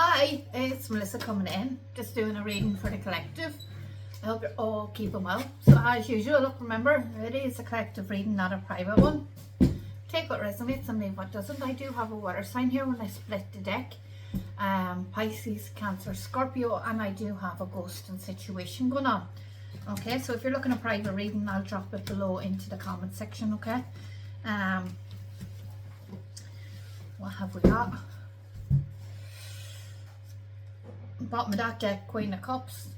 Hi, it's Melissa coming in, just doing a reading for the collective. I hope you're all keeping well. So as usual, look, remember, it is a collective reading, not a private one. Take what resonates and leave what doesn't. I do have a water sign here when I split the deck. Pisces, Cancer, Scorpio, and I do have a ghosting situation going on. Okay, so if you're looking at private reading, I'll drop it below into the comment section, okay? What have we got? Bottom of that deck, Queen of Cups.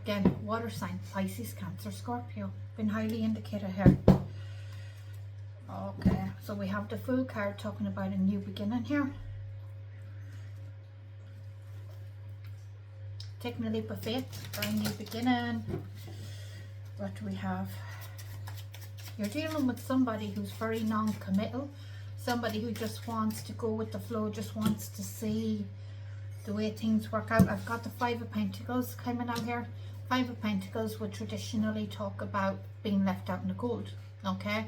Again, water sign, Pisces, Cancer, Scorpio. Been highly indicated here. Okay, so we have the Fool card talking about a new beginning here. Taking a leap of faith for a new beginning. What do we have? You're dealing with somebody who's very non-committal. Somebody who just wants to go with the flow, just wants to see the way things work out. I've got the Five of Pentacles coming out here. Five of Pentacles would traditionally talk about being left out in the cold. Okay,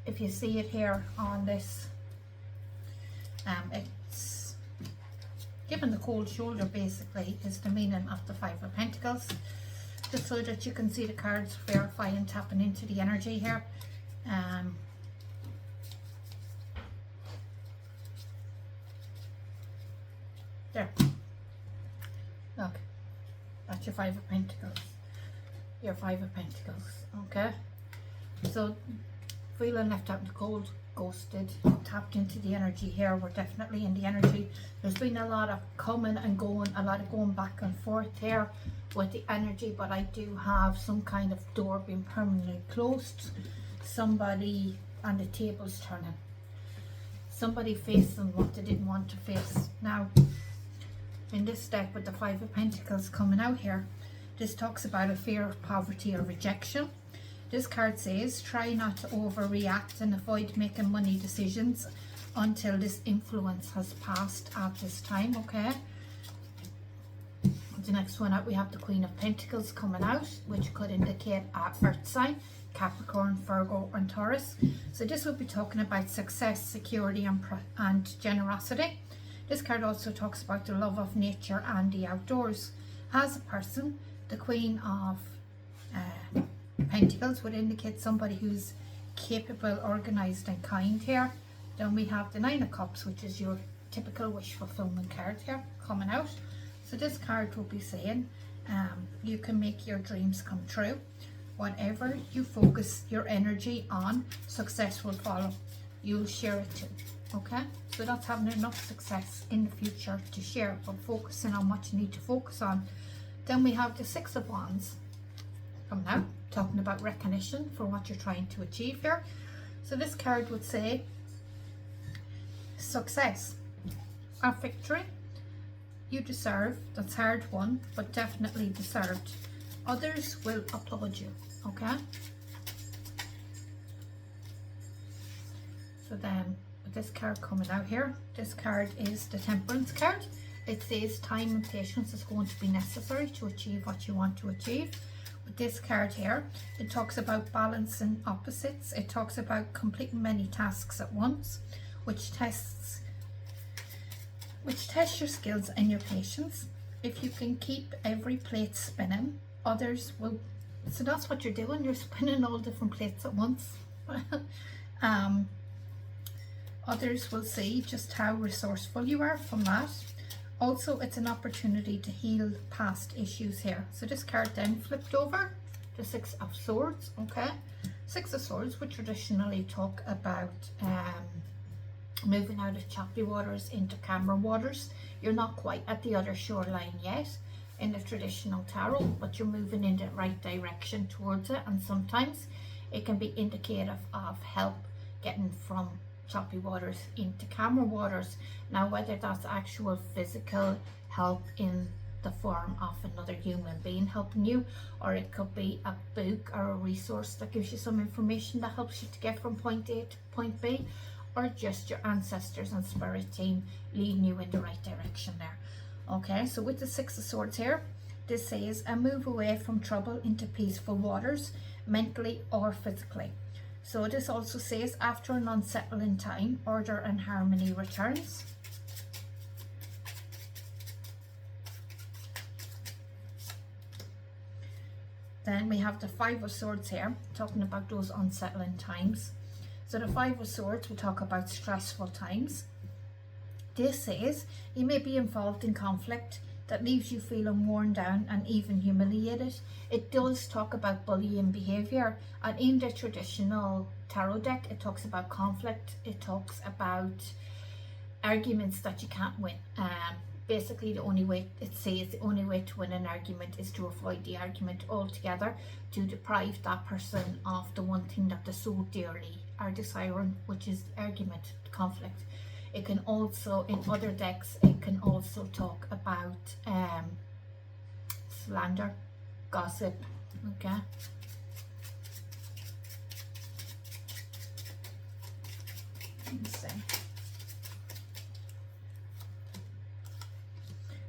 if you see it here on this, it's given the cold shoulder, basically is the meaning of the Five of Pentacles, just so that you can see the cards verify and tapping into the energy here. There, look, that's your Five of Pentacles, your Five of Pentacles. Okay, so feeling left out in the cold, ghosted, tapped into the energy here. We're definitely in the energy. There's been a lot of coming and going, a lot of going back and forth here with the energy, but I do have some kind of door being permanently closed. Somebody, and the tables turning, somebody facing what they didn't want to face. Now in this deck with the Five of Pentacles coming out here, this talks about a fear of poverty or rejection. This card says try not to overreact and avoid making money decisions until this influence has passed at this time. Okay, the next one out, we have the Queen of Pentacles coming out, which could indicate a earth sign, Capricorn, Virgo and Taurus. So this will be talking about success, security and generosity. This card also talks about the love of nature and the outdoors. As a person, the Queen of Pentacles would indicate somebody who's capable, organized and kind here. Then we have the Nine of Cups, which is your typical wish fulfillment card here coming out. So this card will be saying you can make your dreams come true. Whatever you focus your energy on, success will follow. You'll share it too. Okay, so that's having enough success in the future to share, but focusing on what you need to focus on. Then we have the Six of Wands coming out, talking about recognition for what you're trying to achieve here. So this card would say success, a victory you deserve, that's hard won, but definitely deserved. Others will applaud you. Okay, so then with this card coming out here, this card is the Temperance card. It says time and patience is going to be necessary to achieve what you want to achieve. With this card here, it talks about balancing opposites. It talks about completing many tasks at once, which tests your skills and your patience. If you can keep every plate spinning, others will. So that's what you're doing. You're spinning all different plates at once. Others will see just how resourceful you are from that. Also, it's an opportunity to heal past issues here. So this card then flipped over, the Six of Swords. Okay, Six of Swords would traditionally talk about moving out of choppy waters into calmer waters. You're not quite at the other shoreline yet in the traditional tarot, but you're moving in the right direction towards it, and sometimes it can be indicative of help getting from choppy waters into calmer waters. Now, whether that's actual physical help in the form of another human being helping you, or it could be a book or a resource that gives you some information that helps you to get from point A to point B, or just your ancestors and spirit team leading you in the right direction there. Okay, so with the Six of Swords here, this says a move away from trouble into peaceful waters, mentally or physically. So this also says after an unsettling time, order and harmony returns. Then we have the Five of Swords here, talking about those unsettling times. So the Five of Swords will talk about stressful times. This says you may be involved in conflict that leaves you feeling worn down and even humiliated. It does talk about bullying behaviour, and in the traditional tarot deck it talks about conflict, it talks about arguments that you can't win. Basically the only way, it says the only way to win an argument is to avoid the argument altogether, to deprive that person of the one thing that they so dearly are desiring, which is the argument, the conflict. It can also, in other decks, it can also talk about slander, gossip, okay? Let's see.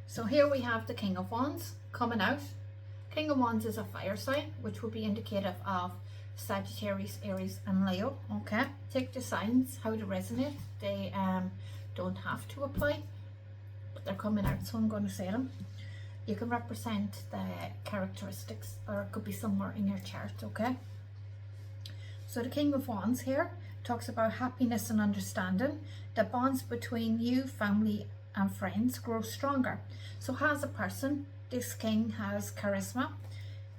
So here we have the King of Wands coming out. King of Wands is a fire sign, which will be indicative of Sagittarius, Aries and Leo. Okay, take the signs how to resonate. They don't have to apply, but they're coming out, so I'm going to say them. You can represent the characteristics, or it could be somewhere in your chart. Okay, so the King of Wands here talks about happiness and understanding. The bonds between you, family and friends grow stronger. So as a person, this king has charisma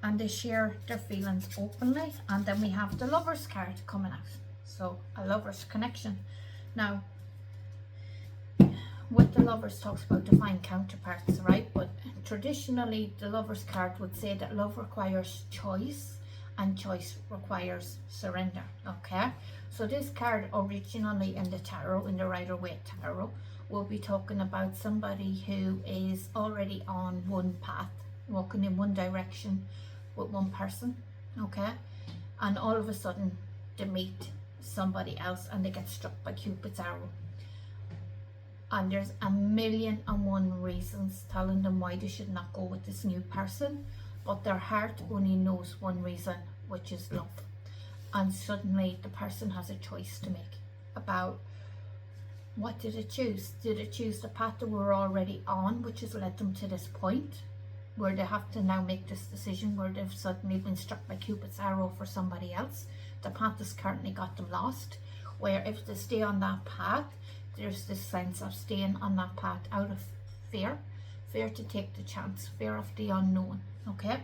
and they share their feelings openly. And then we have the Lovers card coming out, so a lover's connection. Now with the Lovers talks about divine counterparts, right? But traditionally the Lovers card would say that love requires choice and choice requires surrender. Okay, so this card originally in the tarot, in the Rider-Waite tarot, we'll be talking about somebody who is already on one path, walking in one direction with one person, okay? And all of a sudden they meet somebody else and they get struck by Cupid's arrow. And there's 1,000,001 reasons telling them why they should not go with this new person, but their heart only knows one reason, which is love. And suddenly the person has a choice to make about what did it choose? Did it choose the path that we're already on, which has led them to this point where they have to now make this decision, where they've suddenly been struck by Cupid's arrow for somebody else? The path has currently got them lost, where if they stay on that path, there's this sense of staying on that path out of fear to take the chance, fear of the unknown, okay?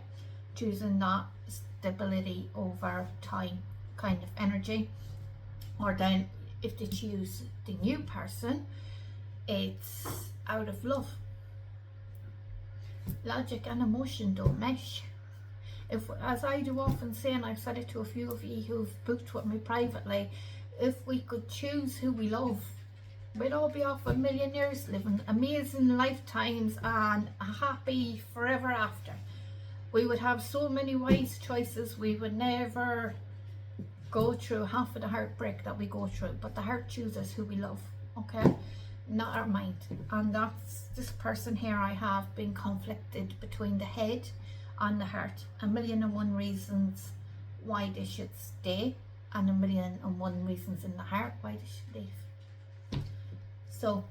Choosing that stability over time kind of energy. Or then if they choose the new person, it's out of love. Logic and emotion don't mesh. If, as I do often say, and I've said it to a few of you who've booked with me privately, if we could choose who we love, we'd all be off 1,000,000 years, living amazing lifetimes and happy forever after. We would have so many wise choices, we would never go through half of the heartbreak that we go through. But the heart chooses who we love, okay? Not our mind. And that's this person here. I have been conflicted between the head and the heart. 1,000,001 reasons why they should stay, and 1,000,001 reasons in the heart why they should leave. So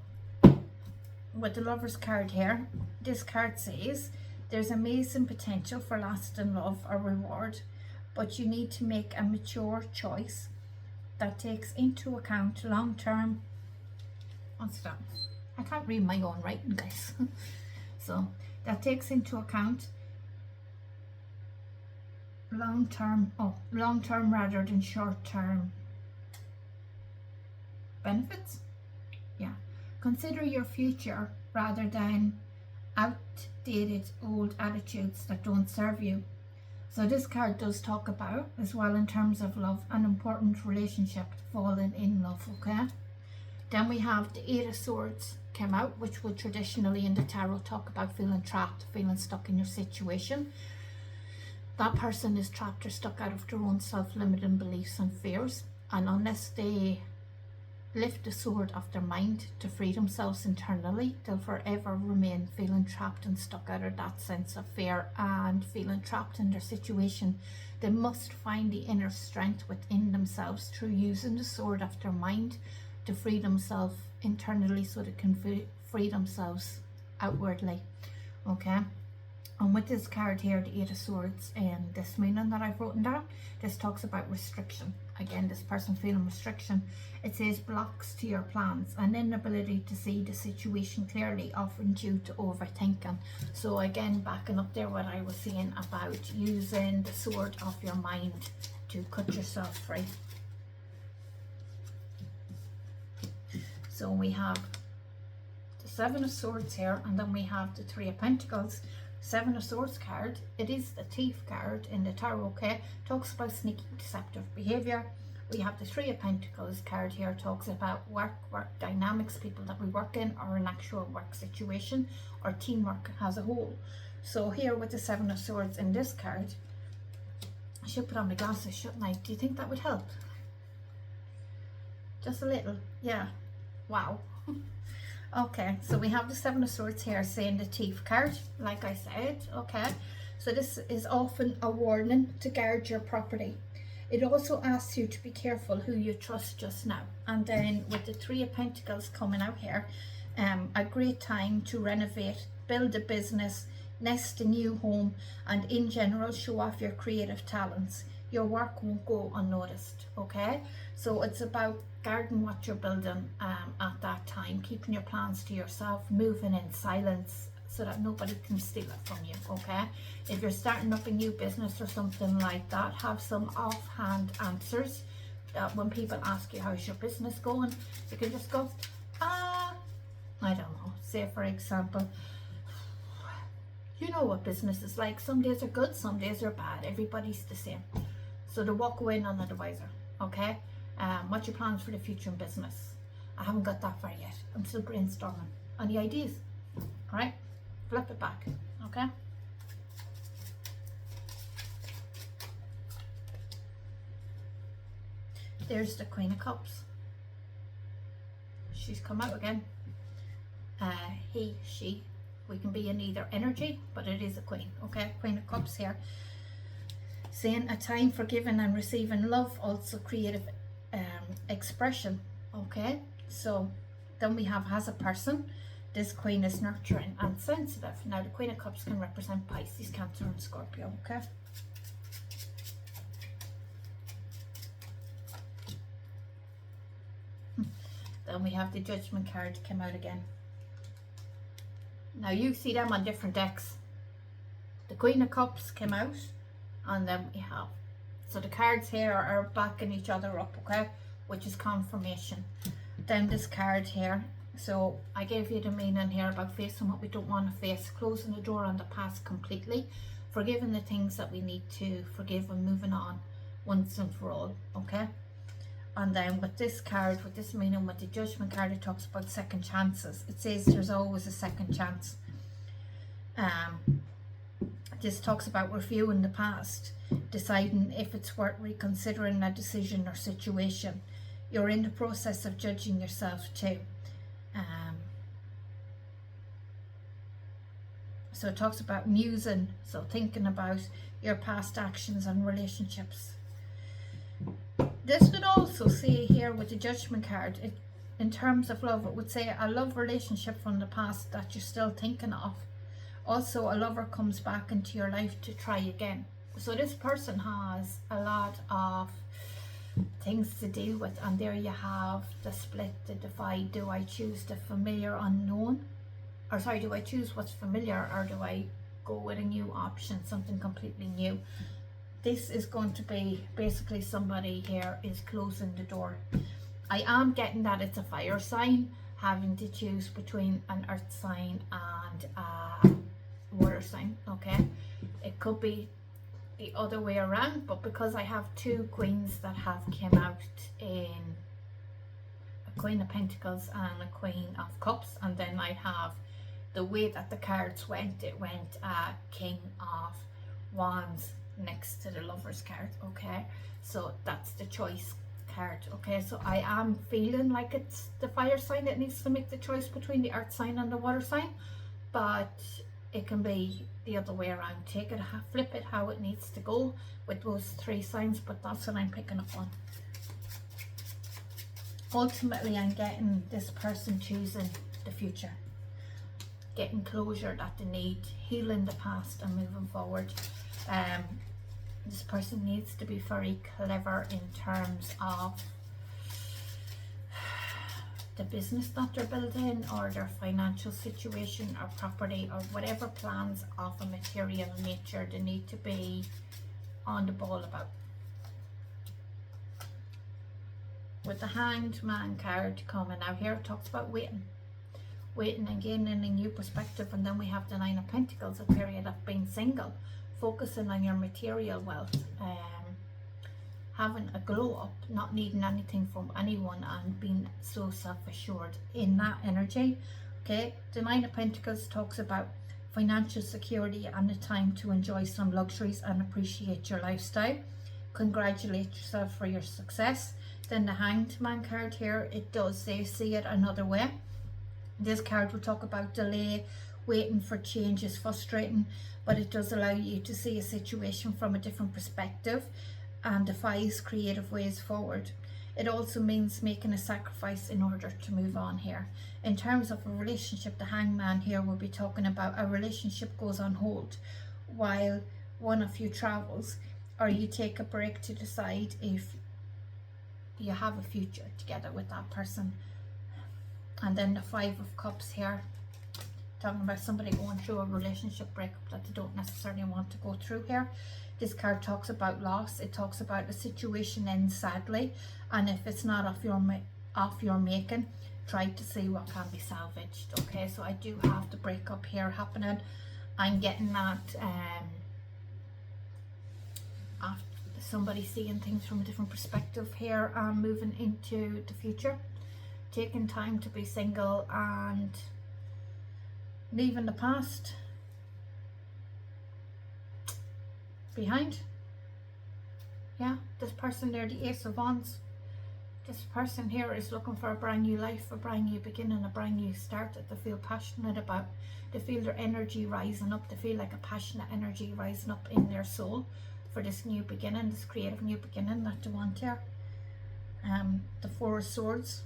with the Lovers card here, this card says there's amazing potential for lasting love or reward, but you need to make a mature choice that takes into account long-term, what's that? I can't read my own writing, guys. So that takes into account long-term rather than short-term benefits. Yeah, consider your future rather than outdated old attitudes that don't serve you. So this card does talk about, as well in terms of love, an important relationship, falling in love, okay? Then we have the Eight of Swords came out, which would traditionally in the tarot talk about feeling trapped, feeling stuck in your situation. That person is trapped or stuck out of their own self-limiting beliefs and fears, and unless they lift the sword off their mind to free themselves internally, they'll forever remain feeling trapped and stuck out of that sense of fear and feeling trapped in their situation. They must find the inner strength within themselves through using the sword off their mind to free themselves internally, so they can free themselves outwardly, okay? And with this card here, the Eight of Swords, and this meaning that I've written down, this talks about restriction. Again, this person feeling restriction. It says blocks to your plans, an inability to see the situation clearly, often due to overthinking. So again, backing up there what I was saying about using the sword of your mind to cut yourself free. So we have the Seven of Swords here, and then we have the Three of Pentacles. Seven of Swords card, it is the Thief card in the tarot, okay? Talks about sneaky, deceptive behavior. We have the Three of Pentacles card here, talks about work dynamics, people that we work in, or an actual work situation, or teamwork as a whole. So here with the Seven of Swords in this card, I should put on my glasses, shouldn't I? Do you think that would help? Just a little, yeah. Wow. Okay, so we have the Seven of Swords here saying the Thief card, like I said, okay? So this is often a warning to guard your property. It also asks you to be careful who you trust just now. And then with the Three of Pentacles coming out here, a great time to renovate, build a business, nest a new home, and in general show off your creative talents. Your work won't go unnoticed, okay? So it's about guarding what you're building at that time, keeping your plans to yourself, moving in silence so that nobody can steal it from you, okay? If you're starting up a new business or something like that, have some offhand answers that when people ask you how's your business going, you can just go, I don't know. Say for example, you know what business is like. Some days are good, some days are bad. Everybody's the same. So to walk away none the wiser, okay? What's your plans for the future in business? I haven't got that far yet. I'm still brainstorming. Any ideas? All right, flip it back, okay? There's the Queen of Cups. She's come out again. He, she, we can be in either energy, but it is a queen, okay? Queen of Cups here. Saying a time for giving and receiving love, also creative expression, okay? So then we have as a person, this queen is nurturing and sensitive. Now the Queen of Cups can represent Pisces, Cancer and Scorpio, okay? Then we have the Judgment card come out again. Now you see them on different decks. The Queen of Cups came out, and then we have, so the cards here are backing each other up, okay, which is confirmation. Then this card here, so I gave you the meaning here about facing what we don't want to face, closing the door on the past completely, forgiving the things that we need to forgive, and moving on once and for all, okay? And then with this card, with this meaning, with the Judgment card, it talks about second chances. It says there's always a second chance. This talks about reviewing the past, deciding if it's worth reconsidering a decision or situation. You're in the process of judging yourself too. So it talks about musing, so thinking about your past actions and relationships. This would also say here with the Judgment card, in terms of love, it would say a love relationship from the past that you're still thinking of. Also, a lover comes back into your life to try again. So this person has a lot of things to deal with, and there you have the split, the divide. Do I choose the familiar unknown? Or sorry, do I choose what's familiar, or do I go with a new option, something completely new? This is going to be basically somebody here is closing the door. I am getting that it's a fire sign, having to choose between an earth sign and a water sign, okay? It could be the other way around, but because I have two queens that have came out in a Queen of Pentacles and a Queen of Cups, and then I have the way that the cards went, it went King of Wands next to the Lovers card, okay? So that's the choice card, okay? So I am feeling like it's the fire sign that needs to make the choice between the earth sign and the water sign, but it can be the other way around. Take it, flip it how it needs to go with those three signs, but that's what I'm picking up on. Ultimately, I'm getting this person choosing the future, getting closure that they need, healing the past and moving forward. This person needs to be very clever in terms of the business that they're building, or their financial situation, or property, or whatever plans of a material nature they need to be on the ball about. With the Hanged Man card coming out here, it talks about waiting and gaining a new perspective. And then we have the Nine of Pentacles, a period of being single, focusing on your material wealth, having a glow up, not needing anything from anyone, and being so self-assured in that energy. Okay, the Nine of Pentacles talks about financial security and the time to enjoy some luxuries and appreciate your lifestyle. Congratulate yourself for your success. Then the Hanged Man card here, it does say see it another way. This card will talk about delay, waiting for change is frustrating, but it does allow you to see a situation from a different perspective and devise creative ways forward. It also means making a sacrifice in order to move on here. In terms of a relationship, the Hangman here will be talking about a relationship goes on hold while one of you travels, or you take a break to decide if you have a future together with that person. And then the Five of Cups here, talking about somebody going through a relationship breakup that they don't necessarily want to go through here. This card talks about loss. It talks about a situation ends sadly, and if it's not off your making, try to see what can be salvaged. Okay, so I do have the breakup here happening. I'm getting that after somebody seeing things from a different perspective here and moving into the future, taking time to be single and leaving the past behind. Yeah, this person there, the Ace of Wands, this person here is looking for a brand new life, a brand new beginning, a brand new start that they feel passionate about. They feel their energy rising up. They feel like a passionate energy rising up in their soul for this new beginning, this creative new beginning that they want here. The Four of Swords,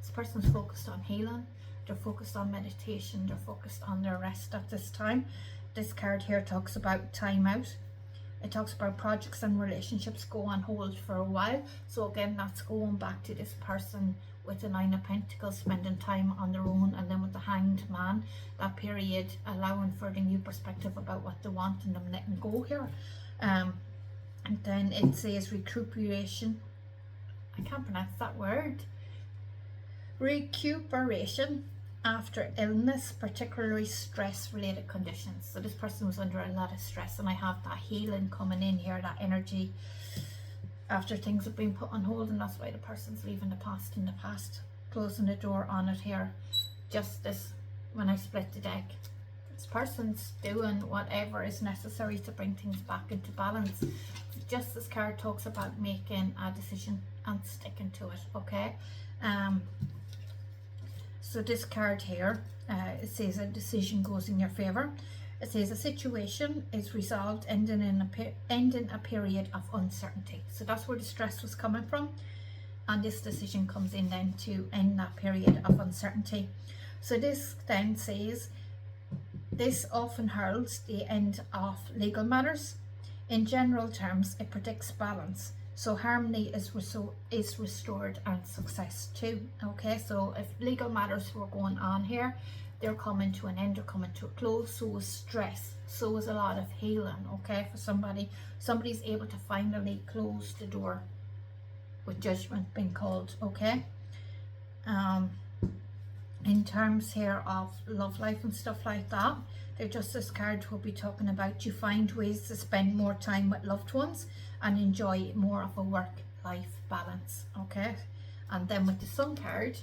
this person's focused on healing. They're focused on meditation. They're focused on their rest at this time. This card here talks about time out. It talks about projects and relationships go on hold for a while. So again, that's going back to this person with the Nine of Pentacles, spending time on their own. And then with the Hanged Man, that period allowing for the new perspective about what they want and them letting go here. And then it says recuperation. I can't pronounce that word. Recuperation after illness, particularly stress related conditions. So this person was under a lot of stress, and I have that healing coming in here, that energy after things have been put on hold, and that's why the person's leaving the past in the past, closing the door on it here. Justice, when I split the deck, this person's doing whatever is necessary to bring things back into balance. Justice card talks about making a decision and sticking to it. Okay, so this card here, it says a decision goes in your favor. It says a situation is resolved, ending a period of uncertainty. So that's where the stress was coming from, and this decision comes in then to end that period of uncertainty. So this then says this often heralds the end of legal matters. In general terms, it predicts balance. So harmony is restored and success too. Okay, so if legal matters were going on here, they're coming to an end, they're coming to a close. So is stress, so is a lot of healing. Okay, for somebody's able to finally close the door with judgment being called. Okay, in terms here of love life and stuff like that, the Justice card will be talking about you find ways to spend more time with loved ones and enjoy more of a work-life balance. Okay, and then with the Sun card,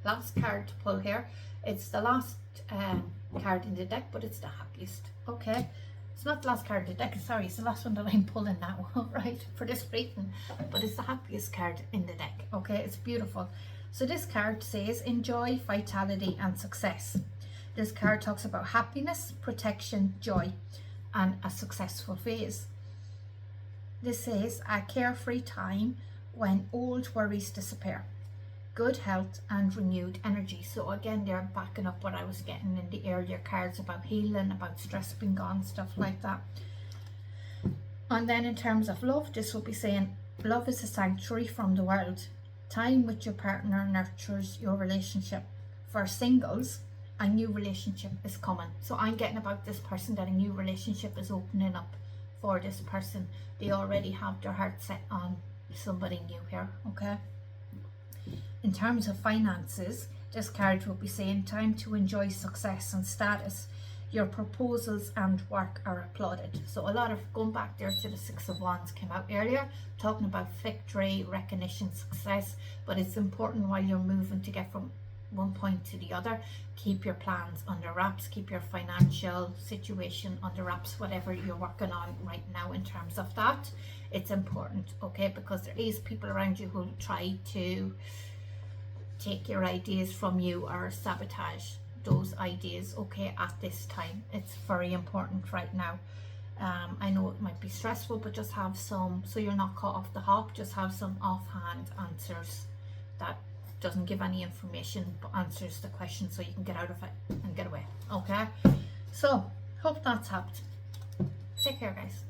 last card to pull here, it's the last card in the deck, but it's the happiest. Okay, it's not the last card in the deck, sorry, it's the last one that I'm pulling now, right, for this reading, but it's the happiest card in the deck. Okay, it's beautiful. So this card says enjoy, vitality and success. This card talks about happiness, protection, joy and a successful phase. This says a carefree time when old worries disappear. good health and renewed energy. So again, they're backing up what I was getting in the earlier cards about healing, about stress being gone, stuff like that. And then in terms of love, this will be saying love is a sanctuary from the world. Time with your partner nurtures your relationship. For singles, a new relationship is coming. So I'm getting about this person that a new relationship is opening up for this person. They already have their heart set on somebody new here, okay? In terms of finances, this card will be saying time to enjoy success and status. Your proposals and work are applauded. So a lot of, going back there to the Six of Wands came out earlier, talking about victory, recognition, success, but it's important while you're moving to get from one point to the other, keep your plans under wraps, keep your financial situation under wraps, whatever you're working on right now in terms of that. It's important, okay, because there is people around you who try to take your ideas from you or sabotage those ideas, okay, at this time. It's very important right now. I know it might be stressful, but just have some, so you're not caught off the hop, just have some offhand answers that doesn't give any information but answers the question so you can get out of it and get away, okay? So hope that's helped. Take care, guys.